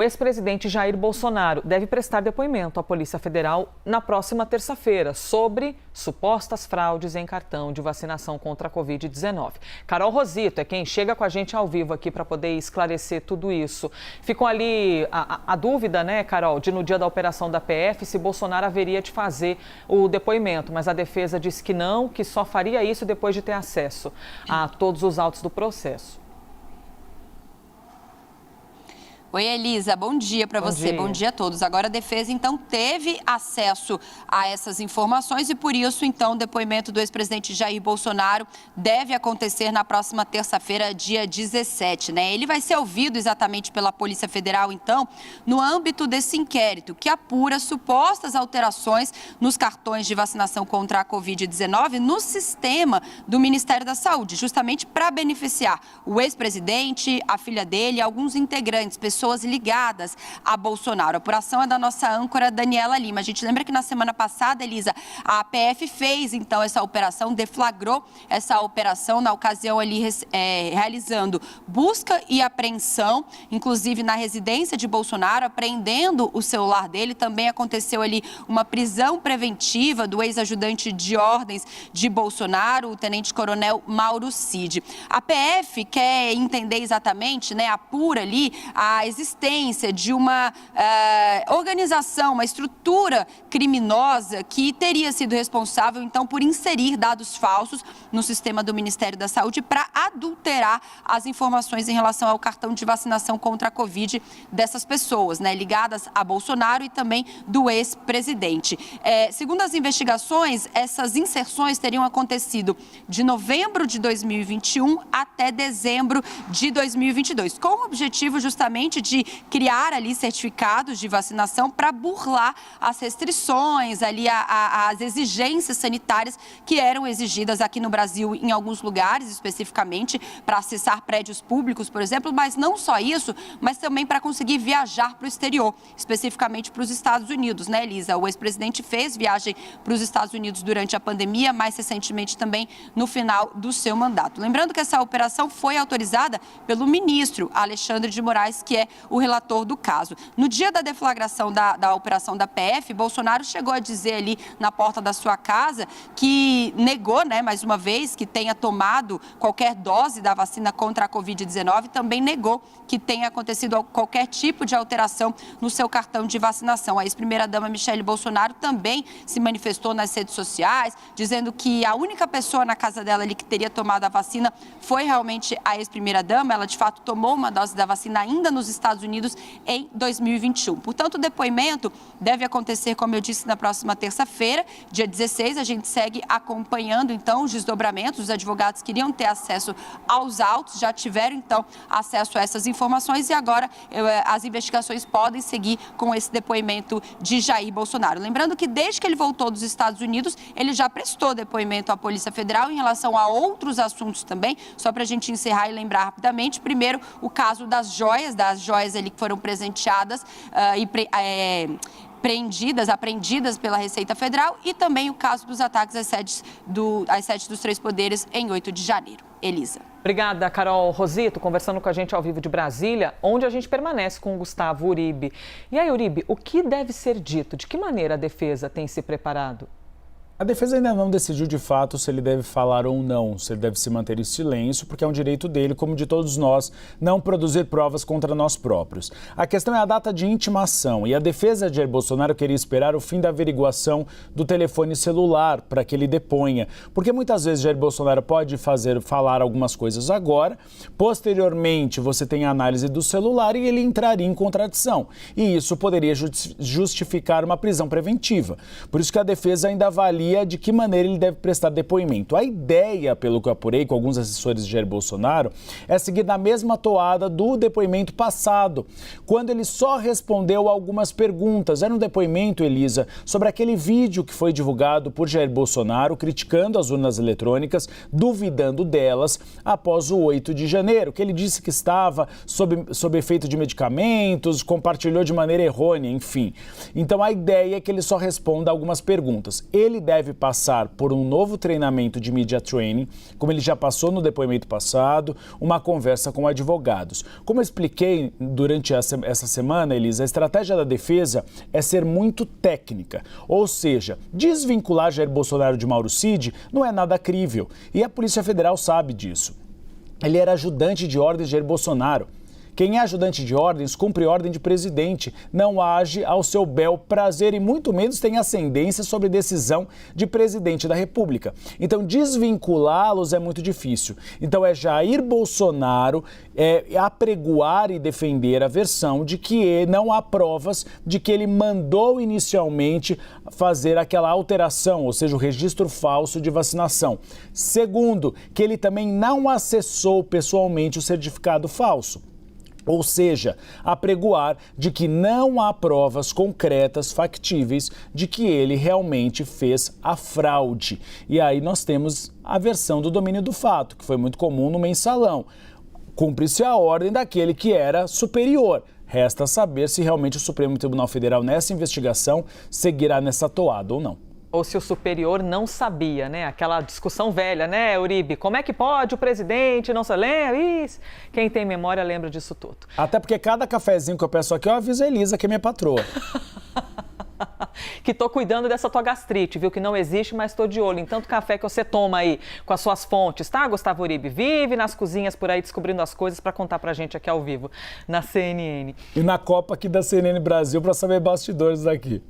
O ex-presidente Jair Bolsonaro deve prestar depoimento à Polícia Federal na próxima terça-feira sobre supostas fraudes em cartão de vacinação contra a Covid-19. Carol Rosito é quem chega com a gente ao vivo aqui para poder esclarecer tudo isso. Ficou ali a dúvida, né, Carol, de no dia da operação da PF se Bolsonaro haveria de fazer o depoimento, mas a defesa disse que não, que só faria isso depois de ter acesso a todos os autos do processo. Oi, Elisa, bom dia para você, bom dia a todos. Agora a defesa, então, teve acesso a essas informações e, por isso, então, o depoimento do ex-presidente Jair Bolsonaro deve acontecer na próxima terça-feira, dia 17, né? Ele vai ser ouvido exatamente pela Polícia Federal, então, no âmbito desse inquérito, que apura supostas alterações nos cartões de vacinação contra a Covid-19 no sistema do Ministério da Saúde, justamente para beneficiar o ex-presidente, a filha dele e alguns integrantes, pessoas ligadas a Bolsonaro. A apuração é da nossa âncora Daniela Lima. A gente lembra que na semana passada, Elisa, a PF fez então essa operação, deflagrou essa operação, na ocasião ali realizando busca e apreensão, inclusive na residência de Bolsonaro, apreendendo o celular dele. Também aconteceu ali uma prisão preventiva do ex-ajudante de ordens de Bolsonaro, o tenente-coronel Mauro Cid. A PF quer entender exatamente, né, apura ali a existência de uma organização, uma estrutura criminosa que teria sido responsável, então, por inserir dados falsos no sistema do Ministério da Saúde para adulterar as informações em relação ao cartão de vacinação contra a Covid dessas pessoas, né, ligadas a Bolsonaro e também do ex-presidente. Segundo as investigações, essas inserções teriam acontecido de novembro de 2021 até dezembro de 2022, com o objetivo justamente de criar ali certificados de vacinação para burlar as restrições, ali as exigências sanitárias que eram exigidas aqui no Brasil em alguns lugares, especificamente para acessar prédios públicos, por exemplo, mas não só isso, mas também para conseguir viajar para o exterior, especificamente para os Estados Unidos, né, Elisa? O ex-presidente fez viagem para os Estados Unidos durante a pandemia, mais recentemente também no final do seu mandato. Lembrando que essa operação foi autorizada pelo ministro Alexandre de Moraes, que é o relator do caso. No dia da deflagração da operação da PF, Bolsonaro chegou a dizer ali na porta da sua casa que negou, né, mais uma vez, que tenha tomado qualquer dose da vacina contra a Covid-19, também negou que tenha acontecido qualquer tipo de alteração no seu cartão de vacinação. A ex-primeira-dama Michele Bolsonaro também se manifestou nas redes sociais, dizendo que a única pessoa na casa dela ali que teria tomado a vacina foi realmente a ex-primeira-dama. Ela, de fato, tomou uma dose da vacina ainda nos Estados Unidos em 2021. Portanto, o depoimento deve acontecer, como eu disse, na próxima terça-feira, dia 16. A gente segue acompanhando, então, os desdobramentos. Os advogados queriam ter acesso aos autos, já tiveram, então, acesso a essas informações e agora as investigações podem seguir com esse depoimento de Jair Bolsonaro. Lembrando que desde que ele voltou dos Estados Unidos, ele já prestou depoimento à Polícia Federal em relação a outros assuntos também, só para a gente encerrar e lembrar rapidamente. Primeiro, o caso das joias ali que foram presenteadas apreendidas pela Receita Federal e também o caso dos ataques às sedes dos três poderes em 8 de janeiro. Elisa. Obrigada, Carol Rosito, conversando com a gente ao vivo de Brasília, onde a gente permanece com o Gustavo Uribe. E aí, Uribe, o que deve ser dito? De que maneira a defesa tem se preparado? A defesa ainda não decidiu de fato se ele deve falar ou não, se ele deve se manter em silêncio, porque é um direito dele, como de todos nós, não produzir provas contra nós próprios. A questão é a data de intimação e a defesa de Jair Bolsonaro queria esperar o fim da averiguação do telefone celular para que ele deponha, porque muitas vezes Jair Bolsonaro pode falar algumas coisas agora, posteriormente você tem a análise do celular e ele entraria em contradição. E isso poderia justificar uma prisão preventiva. Por isso que a defesa ainda avalia de que maneira ele deve prestar depoimento. A ideia, pelo que eu apurei com alguns assessores de Jair Bolsonaro, é seguir na mesma toada do depoimento passado, quando ele só respondeu algumas perguntas. Era um depoimento, Elisa, sobre aquele vídeo que foi divulgado por Jair Bolsonaro, criticando as urnas eletrônicas, duvidando delas, após o 8 de janeiro, que ele disse que estava sob efeito de medicamentos, compartilhou de maneira errônea, enfim. Então a ideia é que ele só responda algumas perguntas. Ele deve deve passar por um novo treinamento de media training, como ele já passou no depoimento passado, uma conversa com advogados. Como eu expliquei durante essa semana, Elisa, a estratégia da defesa é ser muito técnica, ou seja, desvincular Jair Bolsonaro de Mauro Cid não é nada crível, e a Polícia Federal sabe disso. Ele era ajudante de ordens de Jair Bolsonaro. Quem é ajudante de ordens cumpre ordem de presidente, não age ao seu bel prazer e muito menos tem ascendência sobre decisão de presidente da República. Então, desvinculá-los é muito difícil. Então, é Jair Bolsonaro apregoar e defender a versão de que não há provas de que ele mandou inicialmente fazer aquela alteração, ou seja, o registro falso de vacinação. Segundo, que ele também não acessou pessoalmente o certificado falso. Ou seja, apregoar de que não há provas concretas, factíveis, de que ele realmente fez a fraude. E aí nós temos a versão do domínio do fato, que foi muito comum no mensalão. Cumpre-se a ordem daquele que era superior. Resta saber se realmente o Supremo Tribunal Federal, nessa investigação, seguirá nessa toada ou não. Ou se o superior não sabia, né? Aquela discussão velha, né, Uribe? Como é que pode o presidente não se lembra? Isso. Quem tem memória lembra disso tudo. Até porque cada cafezinho que eu peço aqui, eu aviso a Elisa, que é minha patroa. Que tô cuidando dessa tua gastrite, viu? Que não existe, mas tô de olho em tanto café que você toma aí com as suas fontes, tá, Gustavo Uribe? Vive nas cozinhas por aí descobrindo as coisas para contar pra gente aqui ao vivo, na CNN. E na Copa aqui da CNN Brasil para saber bastidores daqui.